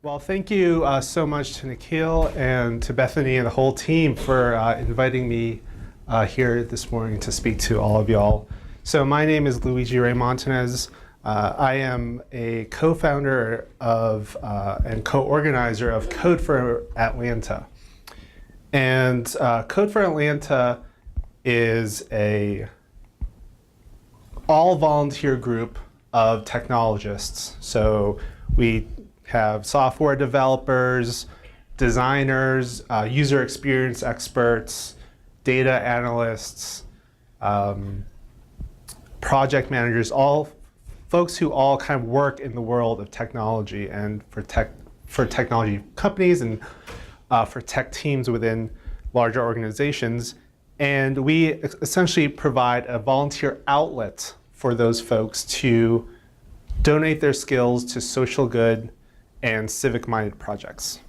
Well, thank you so much to Nikhil and to Bethany and the whole team for inviting me here this morning to speak to all of y'all. So my name is Luigi Ray-Montanez. I am a co-founder of and co-organizer of Code for Atlanta. And Code for Atlanta is a all-volunteer group of technologists. So we have software developers, designers, user experience experts, data analysts, project managers, all folks who all kind of work in the world of technology and for technology companies and for tech teams within larger organizations. And we essentially provide a volunteer outlet for those folks to donate their skills to social good and civic-minded projects.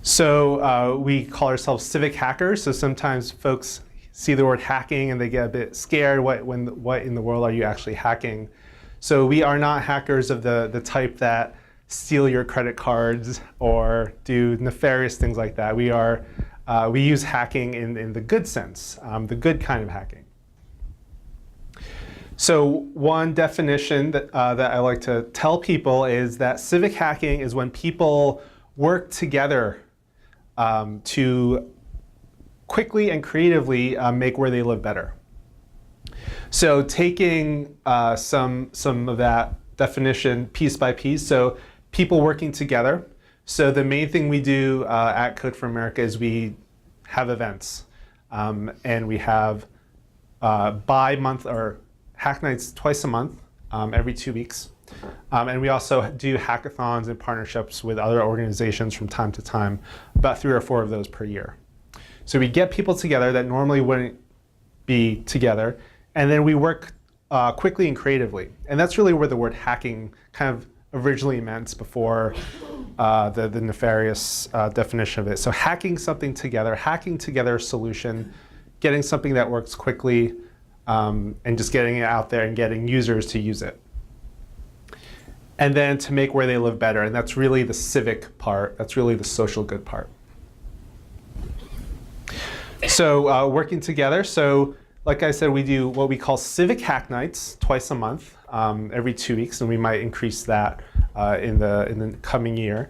So we call ourselves civic hackers. So sometimes folks see the word hacking and they get a bit scared. What in the world are you actually hacking? So we are not hackers of the type that steal your credit cards or do nefarious things like that. We use hacking in the good sense, the good kind of hacking. So one definition that I like to tell people is that civic hacking is when people work together to quickly and creatively make where they live better. So taking some of that definition piece by piece, so people working together. So the main thing we do at Code for America is we have events. And we have bi-month or hack nights twice a month, every 2 weeks. And we also do hackathons and partnerships with other organizations from time to time, about 3 or 4 of those per year. So we get people together that normally wouldn't be together, and then we work quickly and creatively. And that's really where the word hacking kind of originally meant before the nefarious definition of it. So hacking something together a solution, getting something that works quickly, and just getting it out there and getting users to use it. And then to make where they live better, and that's really the civic part, that's really the social good part. So working together, so like I said, we do what we call civic hack nights twice a month, every 2 weeks, and we might increase that in the coming year.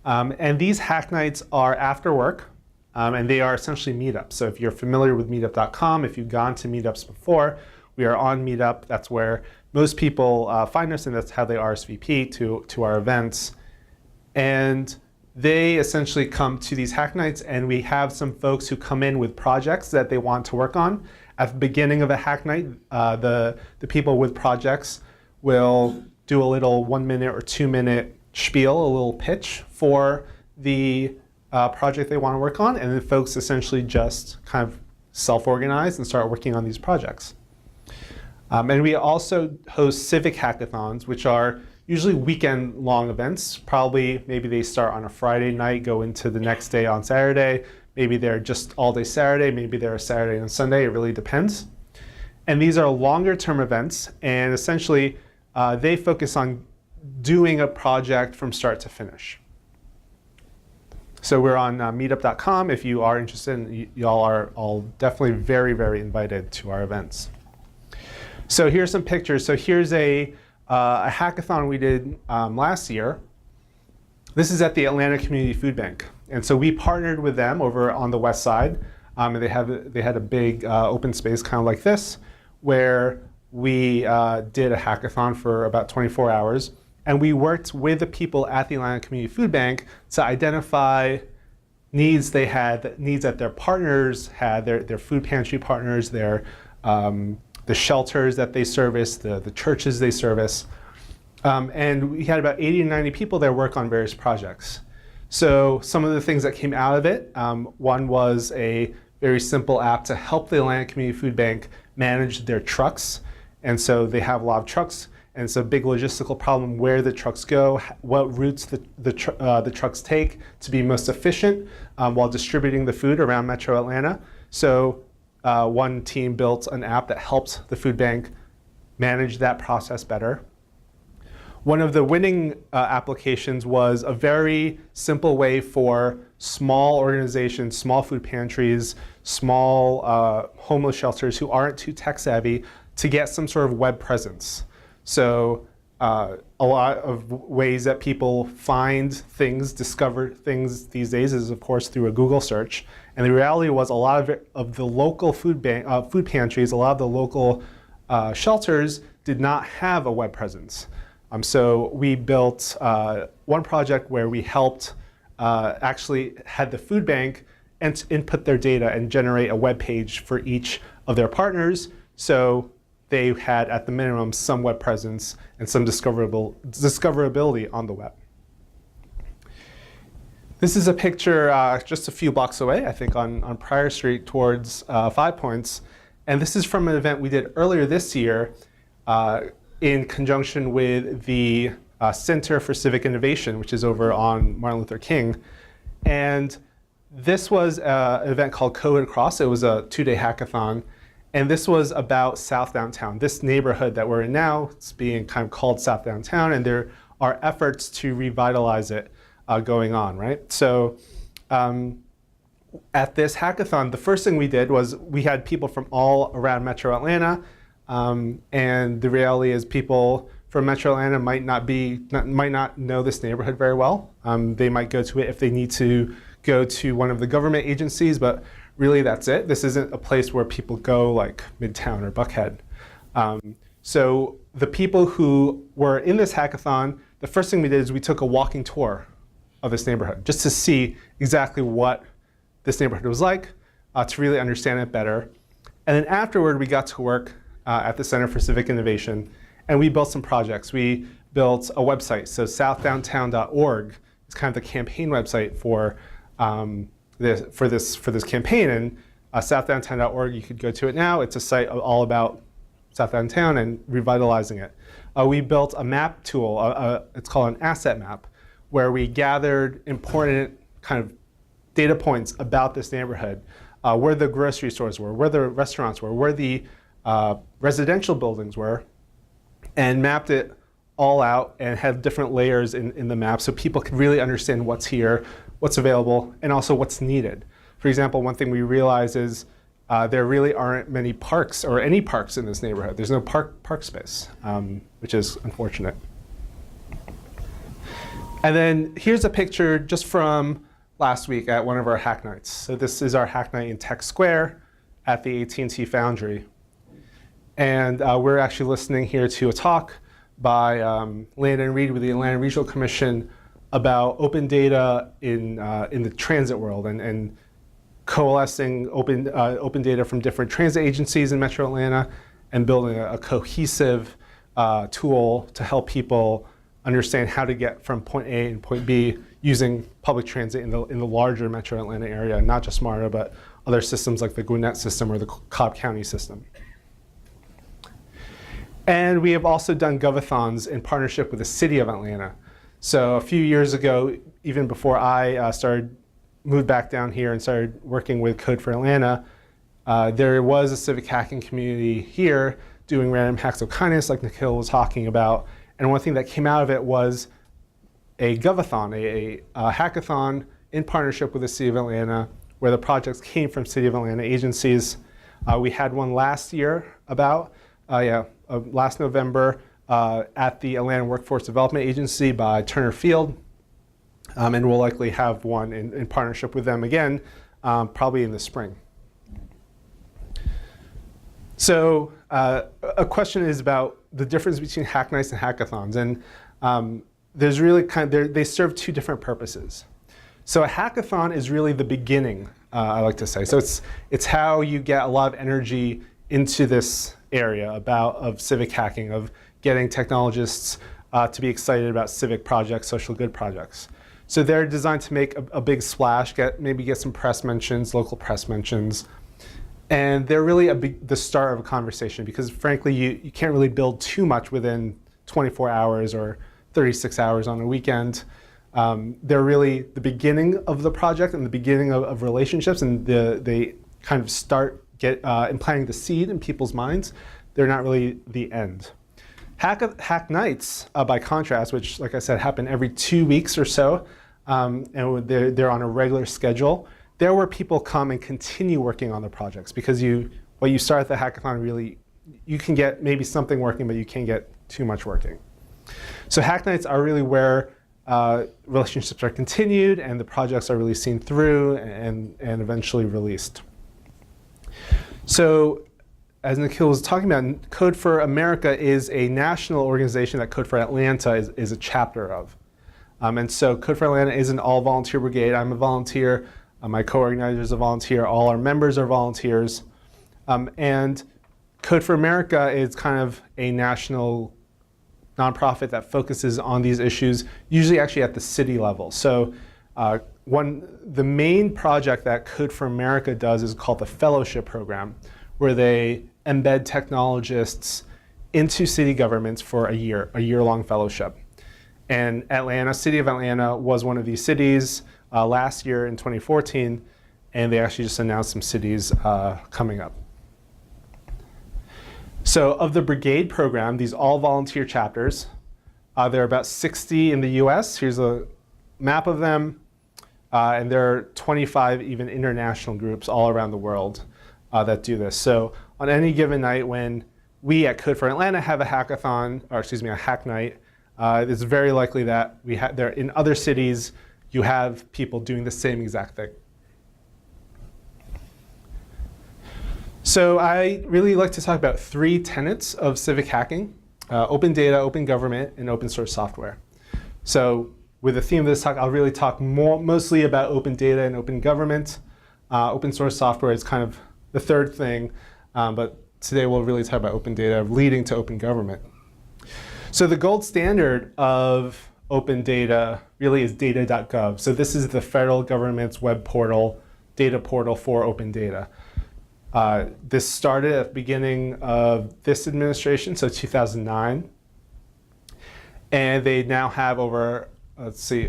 And these hack nights are after work, and they are essentially meetups. So if you're familiar with meetup.com, if you've gone to meetups before, we are on Meetup. That's where most people find us, and that's how they RSVP to our events. And they essentially come to these hack nights, and we have some folks who come in with projects that they want to work on. At the beginning of a hack night, the people with projects will do a little 1 minute or 2 minute spiel, a little pitch for the project they want to work on, and then folks essentially just kind of self-organize and start working on these projects. And we also host civic hackathons, which are usually weekend-long events. Maybe they start on a Friday night, go into the next day on Saturday. Maybe they're just all day Saturday. Maybe they're a Saturday and Sunday. It really depends. And these are longer-term events, and essentially they focus on doing a project from start to finish. So we're on meetup.com. If you are interested, y'all are all definitely very, very invited to our events. So here's some pictures. So here's a hackathon we did last year. This is at the Atlanta Community Food Bank. And so we partnered with them over on the west side. And they had a big open space kind of like this, where we did a hackathon for about 24 hours. And we worked with the people at the Atlanta Community Food Bank to identify needs they had, needs that their partners had, their food pantry partners, the shelters that they service, the churches they service. And we had about 80 to 90 people that work on various projects. So some of the things that came out of it, one was a very simple app to help the Atlanta Community Food Bank manage their trucks. And so they have a lot of trucks, and it's a big logistical problem where the trucks go, what routes the trucks take to be most efficient while distributing the food around Metro Atlanta. So one team built an app that helps the food bank manage that process better. One of the winning applications was a very simple way for small organizations, small food pantries, small homeless shelters who aren't too tech savvy to get some sort of web presence. So a lot of ways that people find things, discover things these days is, of course, through a Google search. And the reality was a lot of the local food pantries, a lot of the local shelters did not have a web presence. So we built one project where we helped actually had the food bank input their data and generate a web page for each of their partners. So they had, at the minimum, some web presence and some discoverability on the web. This is a picture just a few blocks away, I think, on Pryor Street towards 5 Points. And this is from an event we did earlier this year in conjunction with the Center for Civic Innovation, which is over on Martin Luther King. And this was an event called Code Across. It was a 2-day hackathon. And this was about South Downtown, this neighborhood that we're in now. It's being kind of called South Downtown, and there are efforts to revitalize it going on, right? So at this hackathon, the first thing we did was we had people from all around Metro Atlanta, and the reality is people from Metro Atlanta might not know this neighborhood very well. They might go to it if they need to go to one of the government agencies, but really that's it. This isn't a place where people go like Midtown or Buckhead. So the people who were in this hackathon, the first thing we did is we took a walking tour of this neighborhood just to see exactly what this neighborhood was like, to really understand it better. And then afterward, we got to work at the Center for Civic Innovation, and we built some projects. We built a website, so southdowntown.org is kind of the campaign website for this campaign, and southdowntown.org, you could go to it now. It's a site all about South Downtown and revitalizing it. We built a map tool, it's called an asset map, where we gathered important kind of data points about this neighborhood, where the grocery stores were, where the restaurants were, where the residential buildings were, and mapped it all out and had different layers in the map so people could really understand what's here, what's available, and also what's needed. For example, one thing we realized is there really aren't many parks or any parks in this neighborhood. There's no park space, which is unfortunate. And then here's a picture just from last week at one of our hack nights. So this is our hack night in Tech Square at the AT&T Foundry. And we're actually listening here to a talk by Landon Reed with the Atlanta Regional Commission about open data in the transit world and coalescing open data from different transit agencies in Metro Atlanta and building a cohesive tool to help people understand how to get from point A and point B using public transit in the larger Metro Atlanta area, not just MARTA, but other systems like the Gwinnett system or the Cobb County system. And we have also done GOVTathons in partnership with the City of Atlanta. So a few years ago, even before I moved back down here and started working with Code for Atlanta, there was a civic hacking community here doing random hacks of kindness like Nikhil was talking about. And one thing that came out of it was a GOVTathon, a hackathon in partnership with the City of Atlanta, where the projects came from City of Atlanta agencies. We had one last year last November at the Atlanta Workforce Development Agency by Turner Field. And we'll likely have one in partnership with them again, probably in the spring. So a question is about the difference between hack nights and hackathons. And there's really they serve two different purposes. So a hackathon is really the beginning, I like to say. So it's how you get a lot of energy into this area of civic hacking, of getting technologists to be excited about civic projects, social good projects. So they're designed to make a big splash, maybe get some press mentions, local press mentions. And they're really the start of a conversation because frankly, you can't really build too much within 24 hours or 36 hours on a weekend. They're really the beginning of the project and the beginning of relationships, and they kind of start implanting the seed in people's minds. They're not really the end. Hack Nights, by contrast, which, like I said, happen every 2 weeks or so, and they're on a regular schedule. They're where people come and continue working on the projects, because what you start at the hackathon, really, you can get maybe something working, but you can't get too much working. So Hack Nights are really where relationships are continued and the projects are really seen through and eventually released. So as Nikhil was talking about, Code for America is a national organization that Code for Atlanta is a chapter of. And so Code for Atlanta is an all-volunteer brigade. I'm a volunteer. My co-organizer is a volunteer. All our members are volunteers. And Code for America is kind of a national nonprofit that focuses on these issues, usually actually at the city level. So the main project that Code for America does is called the Fellowship Program, where they embed technologists into city governments for a year-long fellowship. And City of Atlanta was one of these cities last year in 2014, and they actually just announced some cities coming up. So of the Brigade program, these all-volunteer chapters, there are about 60 in the US. Here's a map of them. And there are 25 even international groups all around the world that do this. So on any given night when we at Code for Atlanta have a hackathon, or excuse me, a hack night, it's very likely that there in other cities you have people doing the same exact thing. So I really like to talk about 3 tenets of civic hacking: open data, open government, and open source software. So with the theme of this talk, I'll really talk mostly about open data and open government. Open source software is kind of the third thing, but today we'll really talk about open data leading to open government. So the gold standard of open data really is data.gov. So this is the federal government's web portal, data portal for open data. This started at the beginning of this administration, so 2009. And they now have over,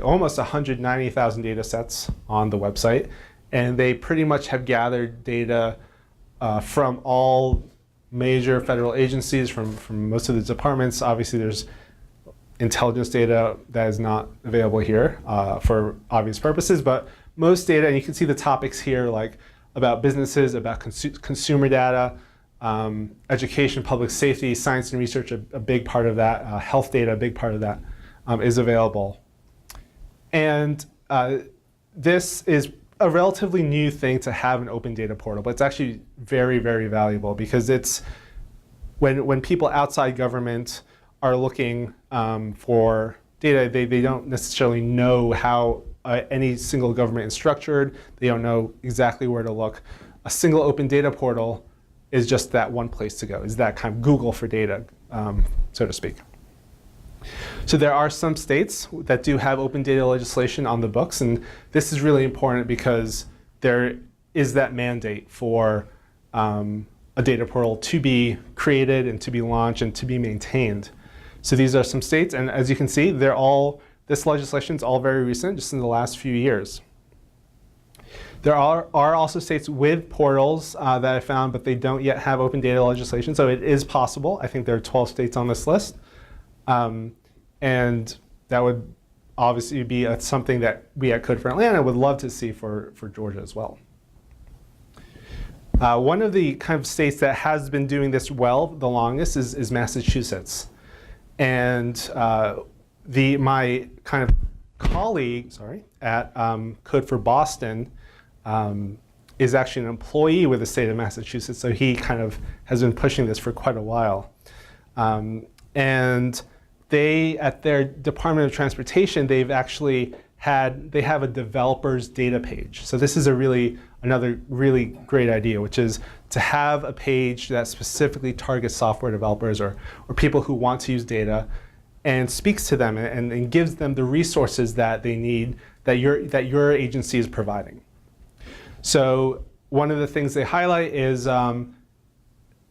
almost 190,000 data sets on the website. And they pretty much have gathered data from all major federal agencies, from most of the departments. Obviously, there's intelligence data that is not available here for obvious purposes, but most data, and you can see the topics here, like about businesses, about consumer data, education, public safety, science and research, a big part of that, health data, a big part of that is available. And this is a relatively new thing to have an open data portal, but it's actually very, very valuable, because it's when people outside government are looking for data, they don't necessarily know how any single government is structured. They don't know exactly where to look. A single open data portal is just that one place to go. Is that kind of Google for data, so to speak. So there are some states that do have open data legislation on the books, and this is really important because there is that mandate for a data portal to be created and to be launched and to be maintained. So these are some states, and as you can see, this legislation is all very recent, just in the last few years. There are also states with portals that I found, but they don't yet have open data legislation, so it is possible. I think there are 12 states on this list. And that would obviously be something that we at Code for Atlanta would love to see for Georgia as well. One of the kind of states that has been doing this well the longest is Massachusetts. And my kind of colleague, at Code for Boston is actually an employee with the state of Massachusetts, so he kind of has been pushing this for quite a while. And they, at their Department of Transportation, they have a developers data page. So this is another really great idea, which is to have a page that specifically targets software developers or people who want to use data, and speaks to them and gives them the resources that they need, that your agency is providing. So one of the things they highlight is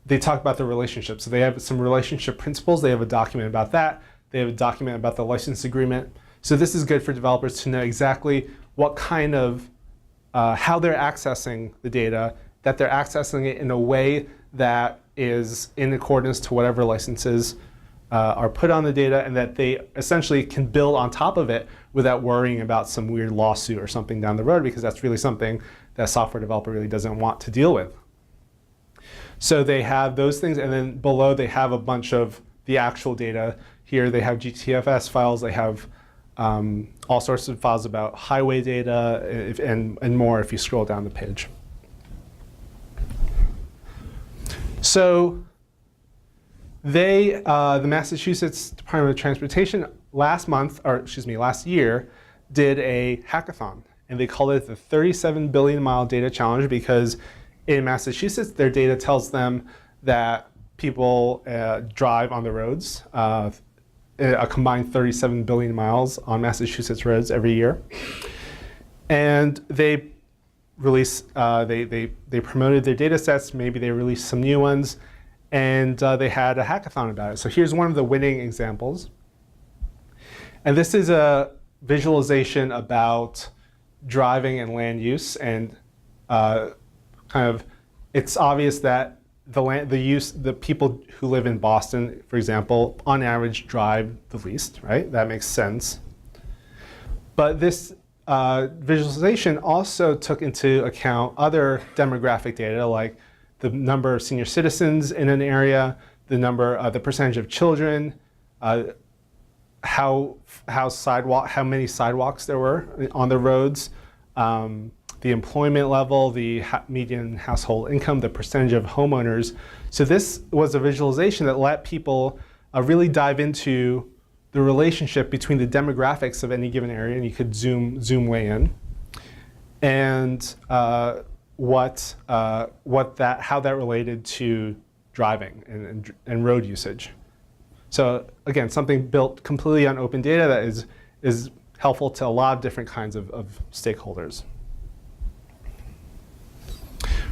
they talk about the relationship. So they have some relationship principles. They have a document about that. They have a document about the license agreement. So this is good for developers to know exactly what kind of, how they're accessing the data, that they're accessing it in a way that is in accordance to whatever licenses are put on the data, and that they essentially can build on top of it without worrying about some weird lawsuit or something down the road, because that's really something that a software developer really doesn't want to deal with. So they have those things, and then below they have a bunch of the actual data. Here they have GTFS files, they have all sorts of files about highway data, and more if you scroll down the page. So the Massachusetts Department of Transportation last year, did a hackathon, and they called it the 37 billion mile data challenge, because in Massachusetts, their data tells them that people drive on the roads, a combined 37 billion miles on Massachusetts roads every year. And they released, they promoted their data sets, maybe they released some new ones, and they had a hackathon about it. So here's one of the winning examples. And this is a visualization about driving and land use, and it's obvious that the people who live in Boston, for example, on average drive the least, right? That makes sense. But this visualization also took into account other demographic data, like the number of senior citizens in an area, the percentage of children, how many sidewalks there were on the roads, the employment level, the median household income, the percentage of homeowners. So this was a visualization that let people really dive into the relationship between the demographics of any given area, and you could zoom way in, and how that related to driving and road usage. So again, something built completely on open data that is helpful to a lot of different kinds of stakeholders.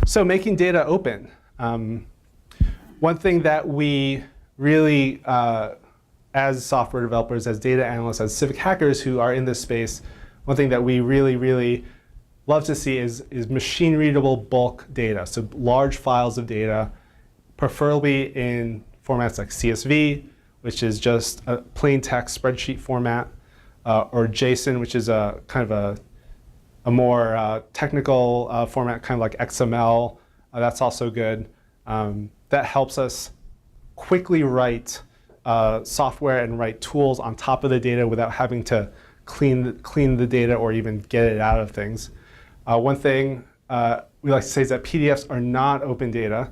So making data open. One thing that we really, as software developers, as data analysts, as civic hackers who are in this space, one thing that we really, really love to see is machine readable bulk data. So large files of data, preferably in formats like CSV, which is just a plain text spreadsheet format, or JSON, which is a kind of a more technical format, kind of like XML. That's also good. That helps us quickly write software and write tools on top of the data without having to clean the data or even get it out of things. One thing we like to say is that PDFs are not open data.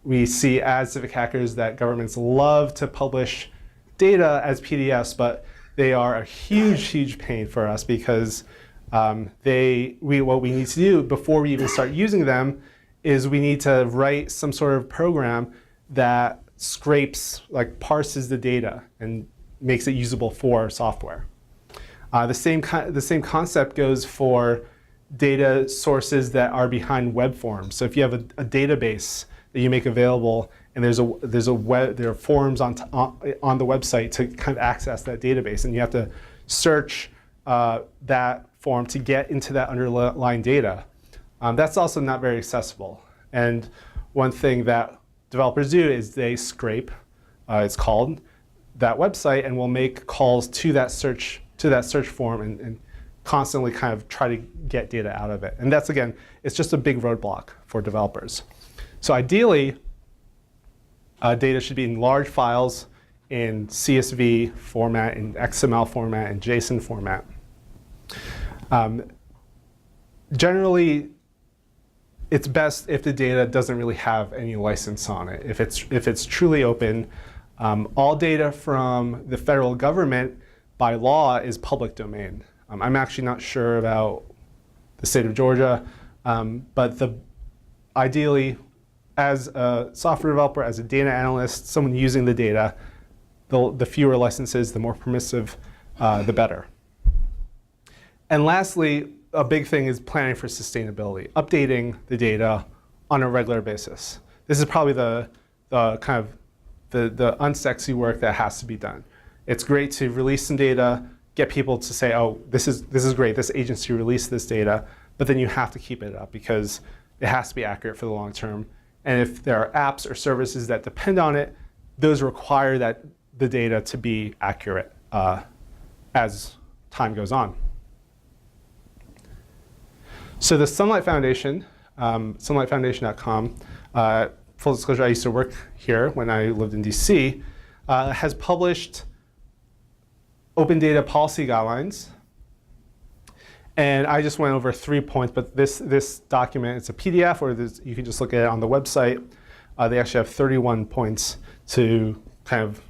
We see as civic hackers that governments love to publish data as PDFs, but they are a huge pain for us, because what we need to do before we even start using them is we need to write some sort of program that scrapes, like parses the data and makes it usable for software. The same concept goes for data sources that are behind web forms. So if you have a database that you make available, and there are forums on the website to kind of access that database, and you have to search that form to get into that underlying data. That's also not very accessible. And one thing that developers do is they scrape, it's called, that website, and will make calls to that search form and constantly kind of try to get data out of it. And that's, again, it's just a big roadblock for developers. So ideally, data should be in large files in CSV format, in XML format, and JSON format. Generally, it's best if the data doesn't really have any license on it. If it's truly open, all data from the federal government by law is public domain. I'm actually not sure about the state of Georgia, but ideally, as a software developer, as a data analyst, someone using the data, the fewer licenses, the more permissive, the better. And lastly, a big thing is planning for sustainability, updating the data on a regular basis. This is probably the kind of the unsexy work that has to be done. It's great to release some data, get people to say, oh, this is great, this agency released this data, but then you have to keep it up because it has to be accurate for the long term. And if there are apps or services that depend on it, those require that the data to be accurate as time goes on. So the Sunlight Foundation, sunlightfoundation.com, full disclosure, I used to work here when I lived in DC, has published open data policy guidelines. And I just went over 3 points, but this document, it's a PDF, or you can just look at it on the website. They actually have 31 points to kind of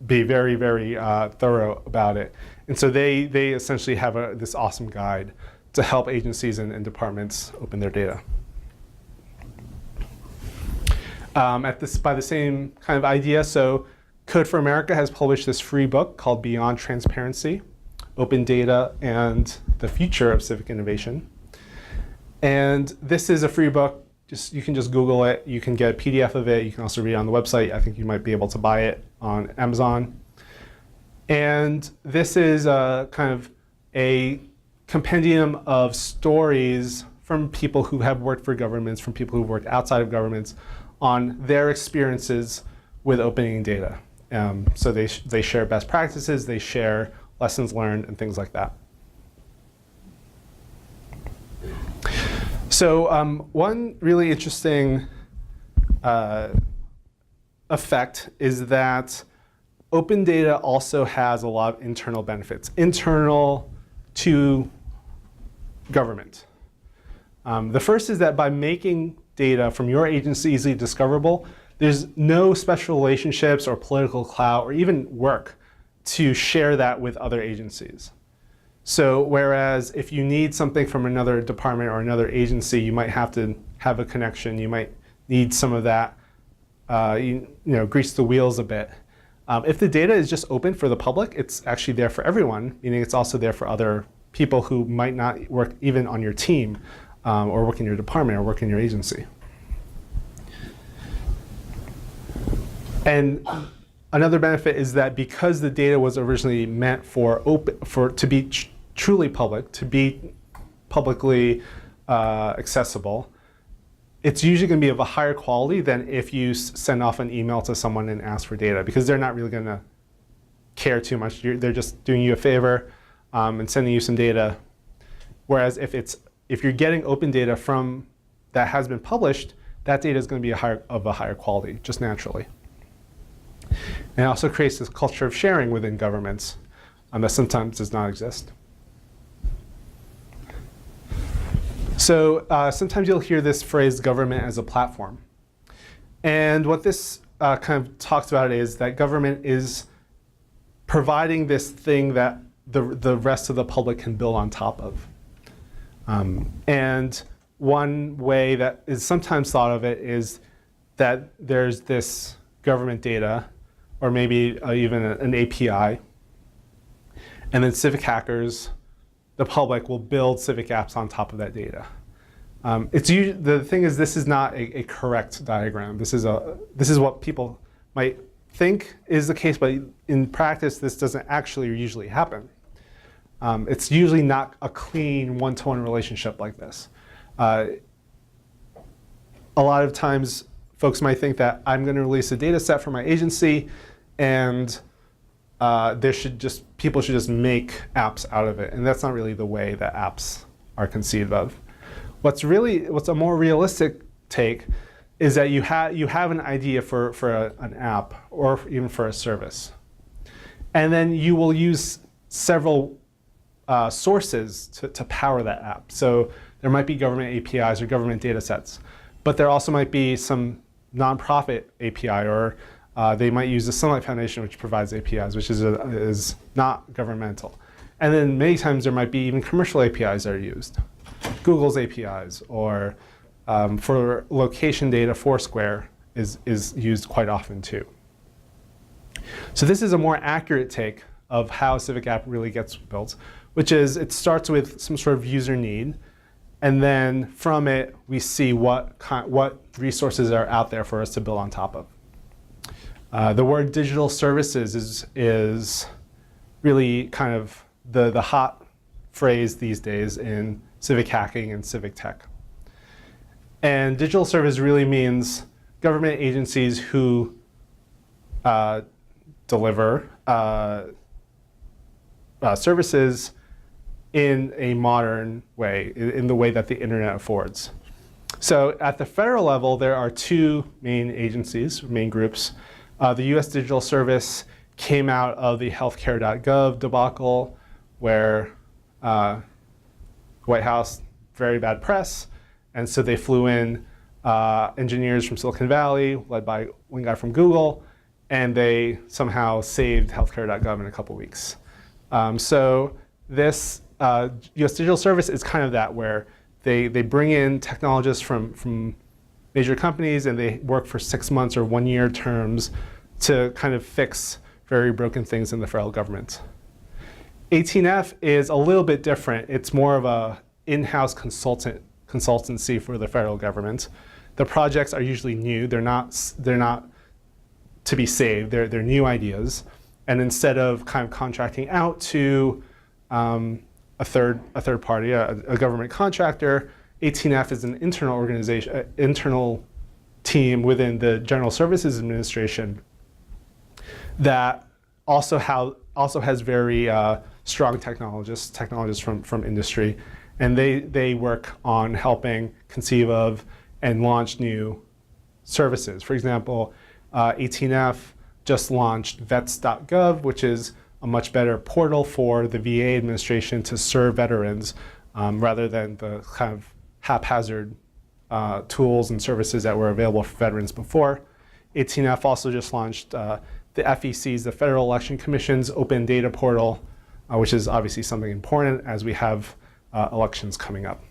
be very, very thorough about it. And so they essentially have this awesome guide to help agencies and departments open their data. By the same kind of idea, so Code for America has published this free book called Beyond Transparency, Open Data and the Future of Civic Innovation. And this is a free book. You can just Google it. You can get a PDF of it. You can also read it on the website. I think you might be able to buy it on Amazon. And this is kind of a compendium of stories from people who have worked for governments, from people who've worked outside of governments, on their experiences with opening data. So they share best practices, they share lessons learned, and things like that. So one really interesting effect is that open data also has a lot of internal benefits, internal to government. The first is that by making data from your agency easily discoverable, there's no special relationships or political clout or even work to share that with other agencies. So whereas if you need something from another department or another agency, you might have to have a connection. You might need some of that, grease the wheels a bit. If the data is just open for the public, it's actually there for everyone, meaning it's also there for other people who might not work even on your team or work in your department or work in your agency. And another benefit is that because the data was originally meant to be truly public, to be publicly accessible, it's usually going to be of a higher quality than if you send off an email to someone and ask for data, because they're not really going to care too much. They're just doing you a favor and sending you some data. Whereas if you're getting open data from that has been published, that data is going to be of a higher quality, just naturally. And it also creates this culture of sharing within governments that sometimes does not exist. So sometimes you'll hear this phrase, government as a platform. And what this kind of talks about is that government is providing this thing that the rest of the public can build on top of. And one way that is sometimes thought of it is that there's this government data, or maybe even an API, and then civic hackers, the public, will build civic apps on top of that data. The thing is, this is not a correct diagram. This is what people might think is the case, but in practice, this doesn't actually usually happen. It's usually not a clean one-to-one relationship like this. A lot of times, folks might think that I'm going to release a data set for my agency, and people should just make apps out of it. And that's not really the way that apps are conceived of. What's a more realistic take is that you have an idea for an app or even for a service. And then you will use several sources to power that app. So there might be government APIs or government data sets, but there also might be some nonprofit API, or they might use the Sunlight Foundation, which provides APIs, which is not governmental. And then many times there might be even commercial APIs that are used. Google's APIs, or for location data, Foursquare is used quite often too. So this is a more accurate take of how a civic app really gets built, which is it starts with some sort of user need, and then from it we see what resources are out there for us to build on top of. The word digital services is really kind of the hot phrase these days in civic hacking and civic tech. And digital service really means government agencies who deliver services in a modern way, in the way that the internet affords. So at the federal level, there are two main agencies, main groups. The US Digital Service came out of the healthcare.gov debacle, where White House, very bad press, and so they flew in engineers from Silicon Valley, led by one guy from Google, and they somehow saved healthcare.gov in a couple weeks. So this US Digital Service is kind of that, where they bring in technologists from major companies, and they work for 6 months or 1 year terms to kind of fix very broken things in the federal government. 18F is a little bit different. It's more of a in-house consultancy for the federal government. The projects are usually new. They're not to be saved. They're new ideas. And instead of kind of contracting out to a third party, a government contractor, 18F is an internal organization, internal team within the General Services Administration that also has very strong technologists from industry, and they work on helping conceive of and launch new services. For example, 18F just launched vets.gov, which is a much better portal for the VA administration to serve veterans rather than the kind of haphazard tools and services that were available for veterans before. 18F also just launched the FEC's, the Federal Election Commission's open data portal, which is obviously something important as we have elections coming up.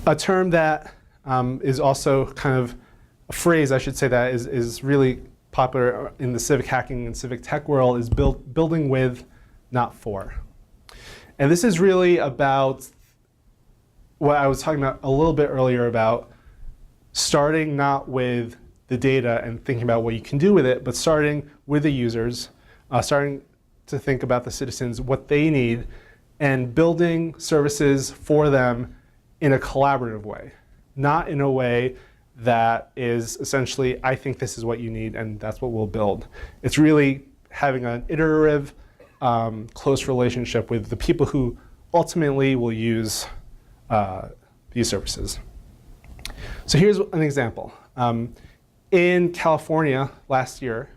A term that is also kind of a phrase, I should say, that is really popular in the civic hacking and civic tech world is building with, not for. And this is really about what I was talking about a little bit earlier about starting not with the data and thinking about what you can do with it, but starting with the users, starting to think about the citizens, what they need, and building services for them in a collaborative way, not in a way that is essentially, I think this is what you need and that's what we'll build. It's really having an iterative, close relationship with the people who ultimately will use these services. So here's an example. In California last year,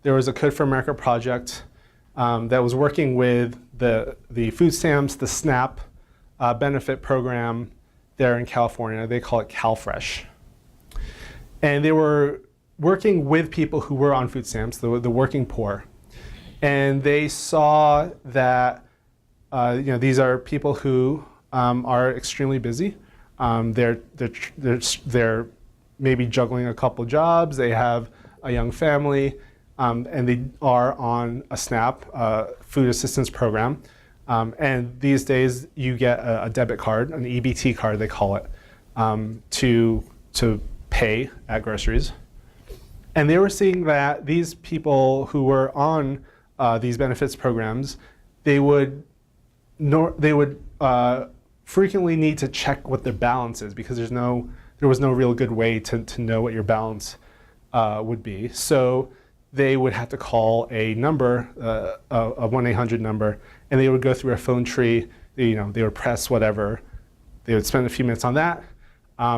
there was a Code for America project that was working with the food stamps, the SNAP benefit program there in California. They call it CalFresh. And they were working with people who were on food stamps, the working poor. And they saw that these are people who are extremely busy. They're maybe juggling a couple jobs. They have a young family, and they are on a SNAP food assistance program. And these days, you get a debit card, an EBT card, they call it, to pay at groceries. And they were seeing that these people who were on these benefits programs, they would frequently need to check what their balance is because there was no real good way to know what your balance would be. So they would have to call a number, a 1-800 number, and they would go through a phone tree. They would press whatever. They would spend a few minutes on that.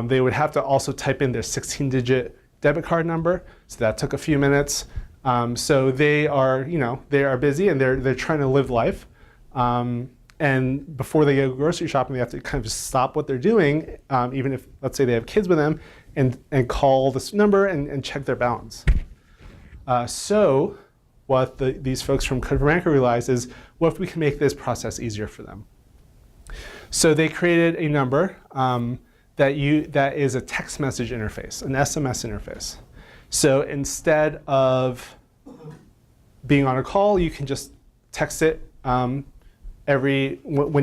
They would have to also type in their 16-digit debit card number. So that took a few minutes. So they are busy and they're trying to live life. And before they go grocery shopping, they have to kind of stop what they're doing, even if, let's say, they have kids with them, and call this number and check their balance. So what these folks from Code for America realized is, what if we can make this process easier for them? So they created a number that is a text message interface, an SMS interface. So instead of being on a call, you can just text it when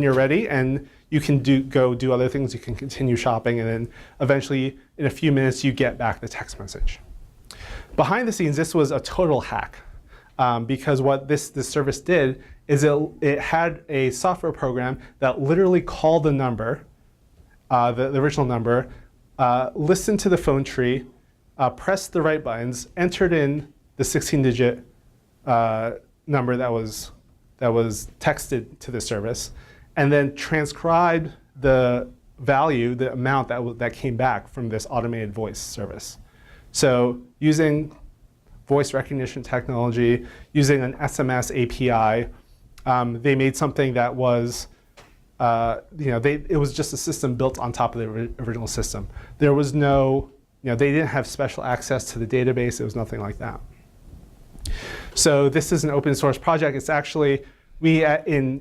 you're ready, and you can go do other things. You can continue shopping, and then eventually, in a few minutes, you get back the text message. Behind the scenes, this was a total hack, because what this service did is it had a software program that literally called the number, the original number, listened to the phone tree, pressed the right buttons, entered in the 16-digit number that was texted to the service, and then transcribed the value, the amount that came back from this automated voice service. So using voice recognition technology, using an SMS API, they made something that was, it was just a system built on top of the original system. There was no, they didn't have special access to the database. It was nothing like that. So this is an open source project. It's actually, we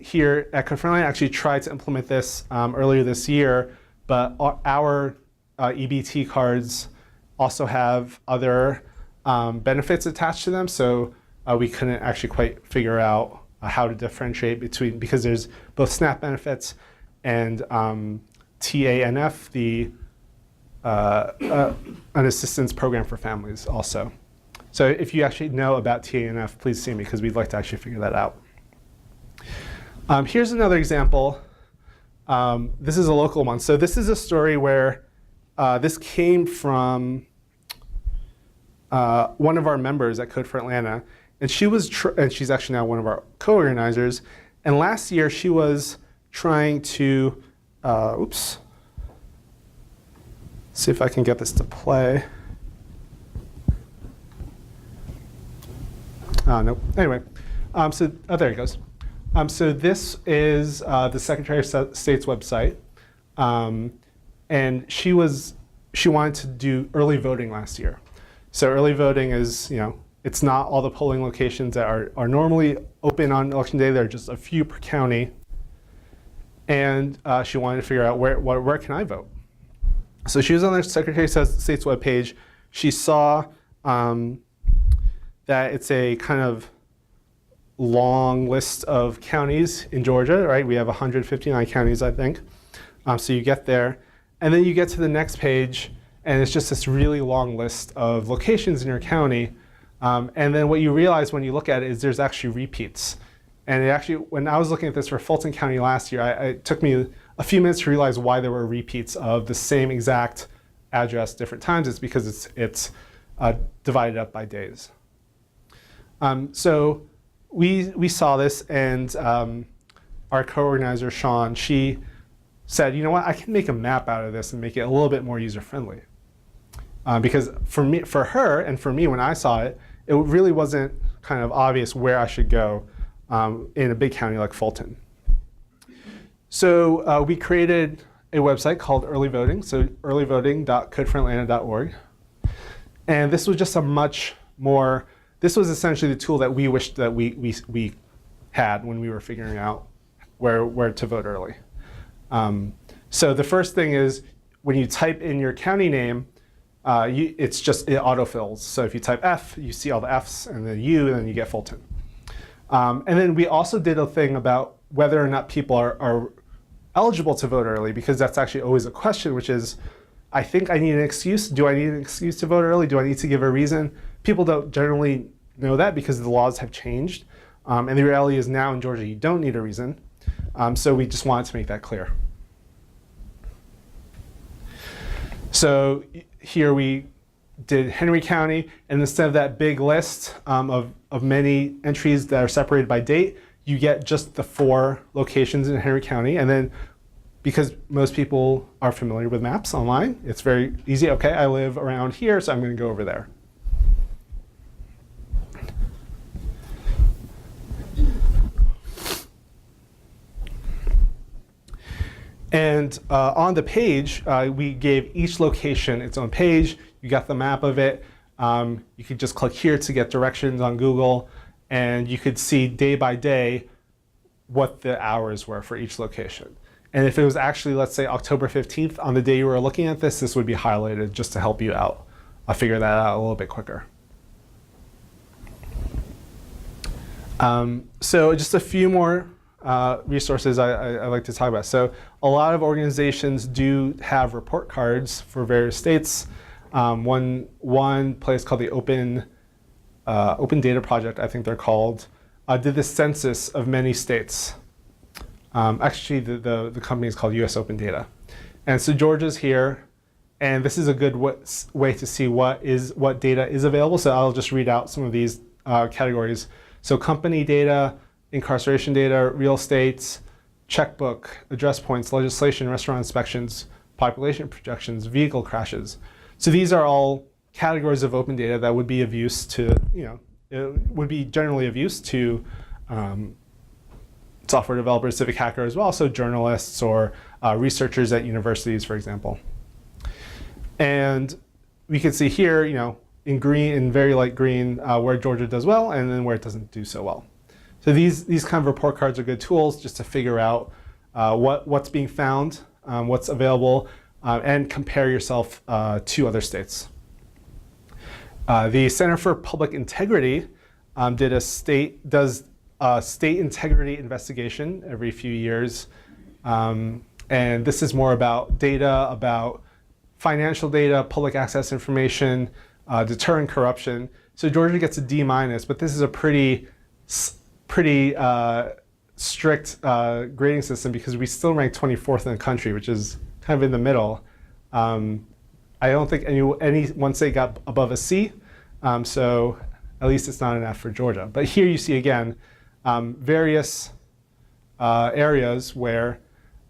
here at Code4Atlanta actually tried to implement this earlier this year, but our EBT cards also have other benefits attached to them, so we couldn't actually quite figure out how to differentiate between, because there's both SNAP benefits and TANF, an assistance program for families also. So if you actually know about TANF, please see me, because we'd like to actually figure that out. Here's another example. This is a local one. So this is a story where this came from one of our members at Code4Atlanta, and she's actually now one of our co-organizers. And last year she was trying to, see if I can get this to play. Nope. Anyway, there it goes. So this is the Secretary of State's website, and she wanted to do early voting last year. So early voting is, it's not all the polling locations that are normally open on election day. There are just a few per county, and she wanted to figure out where can I vote. So she was on the Secretary of State's webpage. She saw that it's a kind of long list of counties in Georgia, right? We have 159 counties, I think. So you get there, and then you get to the next page, and it's just this really long list of locations in your county. And then what you realize when you look at it is there's actually repeats. And it actually, when I was looking at this for Fulton County last year, it took me a few minutes to realize why there were repeats of the same exact address different times. It's because it's divided up by days. So we saw this, and our co-organizer, Sean, she said, you know what, I can make a map out of this and make it a little bit more user-friendly. Because for her and for me, when I saw it, it really wasn't kind of obvious where I should go in a big county like Fulton. So we created a website called Early Voting, so earlyvoting.code4atlanta.org. And this was just a much more, this was essentially the tool that we wished that we had when we were figuring out where to vote early. So the first thing is, when you type in your county name, it autofills. So if you type F, you see all the Fs, and then U, and then you get Fulton. And then we also did a thing about whether or not people are eligible to vote early, because that's actually always a question, which is, I think I need an excuse. Do I need an excuse to vote early? Do I need to give a reason? People don't generally know that because the laws have changed. And the reality is now in Georgia, you don't need a reason. So we just wanted to make that clear. So here we did Henry County, and instead of that big list of many entries that are separated by date, you get just the 4 locations in Henry County. And then, because most people are familiar with maps online, it's very easy. Okay, I live around here, so I'm going to go over there. And on the page, we gave each location its own page. You got the map of it. You could just click here to get directions on Google, and you could see day by day what the hours were for each location. And if it was actually, let's say, October 15th, on the day you were looking at this would be highlighted just to help you out. I'll figure that out a little bit quicker. So just a few more resources I like to talk about. So a lot of organizations do have report cards for various states. One place called the Open Data Project, I think they're called, did the census of many states. Actually, the company is called US Open Data. And so Georgia's here. And this is a good way to see what data is available. So I'll just read out some of these categories. So company data, incarceration data, real estate, checkbook, address points, legislation, restaurant inspections, population projections, vehicle crashes. So these are all categories of open data that would be of use to, it would be generally of use to software developers, civic hackers, but also journalists or researchers at universities, for example. And we can see here, in green, in very light green, where Georgia does well, and then where it doesn't do so well. So these kind of report cards are good tools just to figure out what's being found, what's available, and compare yourself to other states. The Center for Public Integrity does a state integrity investigation every few years. And this is more about data, about financial data, public access information, deterring corruption. So Georgia gets a D-, but this is a pretty strict grading system because we still rank 24th in the country, which is kind of in the middle. I don't think any one state got above a C, so at least it's not an F for Georgia. But here you see again various areas where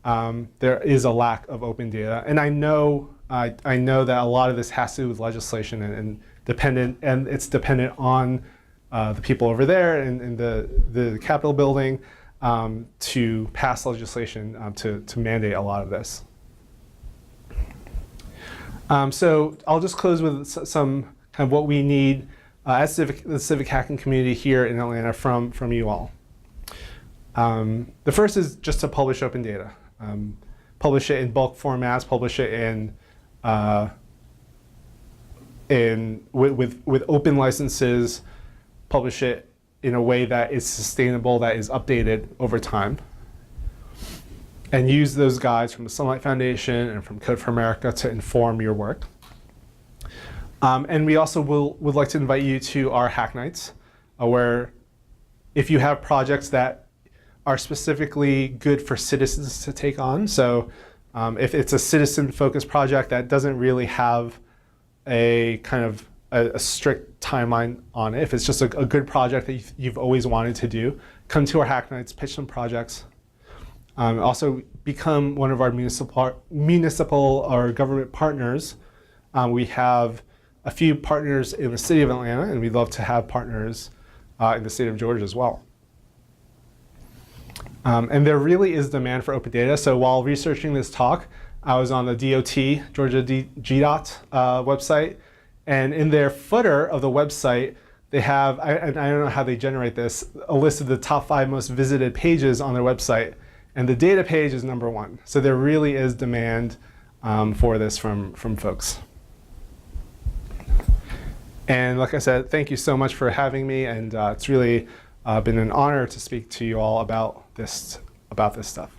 there is a lack of open data, and I know that a lot of this has to do with legislation and it's dependent on the people over there in the Capitol building to pass legislation to mandate a lot of this. So I'll just close with some kind of what we need as the civic hacking community here in Atlanta from you all. The first is just to publish open data. Publish it in bulk formats, publish it with open licenses, publish it in a way that is sustainable, that is updated over time. And use those guides from the Sunlight Foundation and from Code for America to inform your work. And we also would like to invite you to our Hack Nights, where if you have projects that are specifically good for citizens to take on, so if it's a citizen-focused project that doesn't really have a kind of a strict timeline on it, if it's just a good project that you've always wanted to do, come to our Hack Nights, pitch some projects. Also become one of our municipal or government partners. We have a few partners in the city of Atlanta, and we'd love to have partners in the state of Georgia as well. And there really is demand for open data. So while researching this talk, I was on the DOT, Georgia GDOT website, and in their footer of the website, they have, and I don't know how they generate this, a list of the top 5 most visited pages on their website. And the data page is number 1. So there really is demand for this from folks. And like I said, thank you so much for having me. And it's really been an honor to speak to you all about this stuff.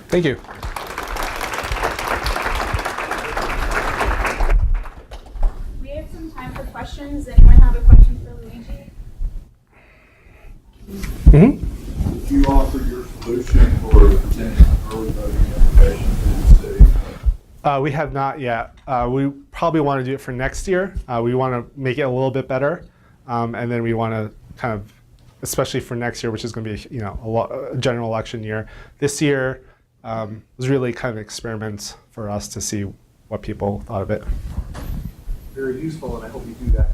Thank you. We have some time for questions. Anyone have a question for Luigi? Do you offer your solution for obtaining early voting information for the city? We have not yet. We probably want to do it for next year. We want to make it a little bit better, and then we want to kind of, especially for next year, which is going to be a general election year. This year was really kind of an experiment for us to see what people thought of it. Very useful, and I hope you do that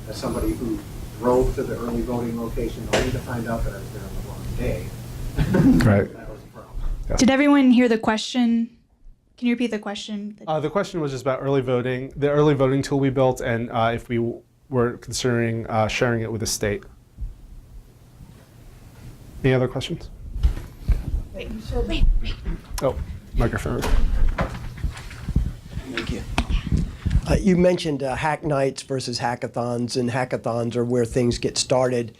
as somebody who drove to the early voting location only to find out that I was there on the wrong day. Right. That was a problem. Yeah. Did everyone hear the question? Can you repeat the question? The question was just about early voting, the early voting tool we built, and if we were considering sharing it with the state. Any other questions? Wait. Oh, microphone. Thank you. You mentioned hack nights versus hackathons, and hackathons are where things get started.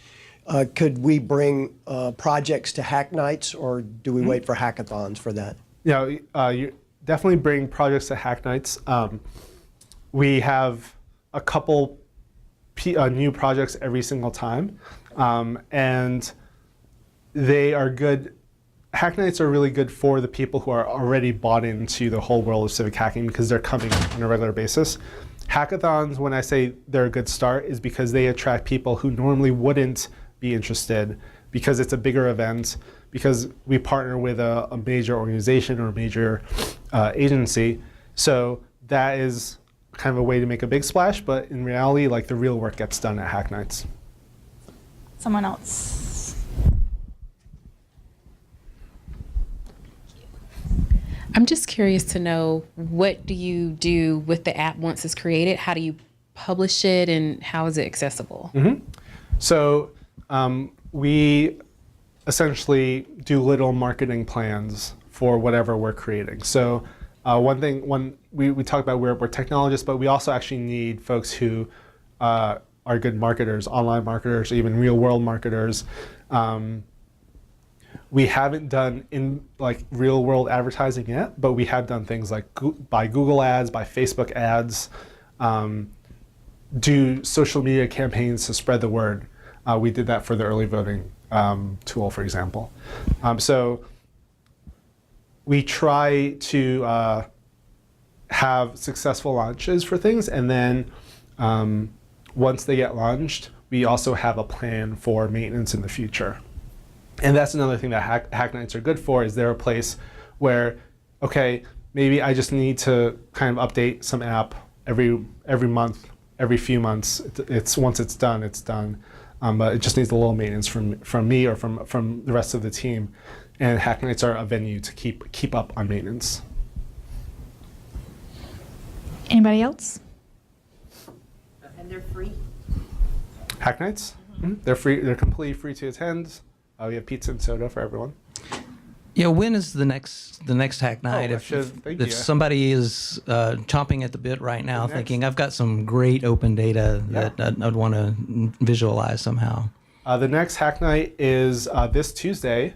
Could we bring projects to hack nights, or do we wait for hackathons for that? Yeah, you definitely bring projects to hack nights. We have a couple new projects every single time, and they are good. Hack Nights are really good for the people who are already bought into the whole world of civic hacking because they're coming on a regular basis. Hackathons, when I say they're a good start, is because they attract people who normally wouldn't be interested because it's a bigger event, because we partner with a major organization or a major agency. So that is kind of a way to make a big splash, but in reality, like, the real work gets done at Hack Nights. Someone else. I'm just curious to know, what do you do with the app once it's created? How do you publish it, and how is it accessible? So we essentially do little marketing plans for whatever we're creating. So we talk about we're technologists, but we also actually need folks who are good marketers, online marketers, even real world marketers. We haven't done real world advertising yet, but we have done things like by Google ads, by Facebook ads, do social media campaigns to spread the word. We did that for the early voting tool, for example. So we try to have successful launches for things, and then once they get launched, we also have a plan for maintenance in the future. And that's another thing that Hack Nights are good for, is they're a place where, okay, maybe I just need to kind of update some app every month, every few months. Once it's done, it's done. But it just needs a little maintenance from me or from the rest of the team. And Hack Nights are a venue to keep up on maintenance. Anybody else? And they're free? Hack Nights? They're free. They're completely free to attend. We have pizza and soda for everyone. Yeah, when is the next Hack Night? If somebody is chomping at the bit right now, thinking, I've got some great open data that I'd want to visualize somehow. The next Hack Night is this Tuesday.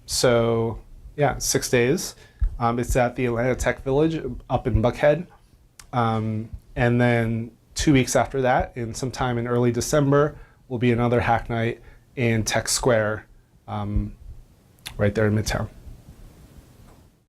So yeah, 6 days. It's at the Atlanta Tech Village up in Buckhead. And then 2 weeks after that, sometime in early December, will be another Hack Night in Tech Square, right there in Midtown.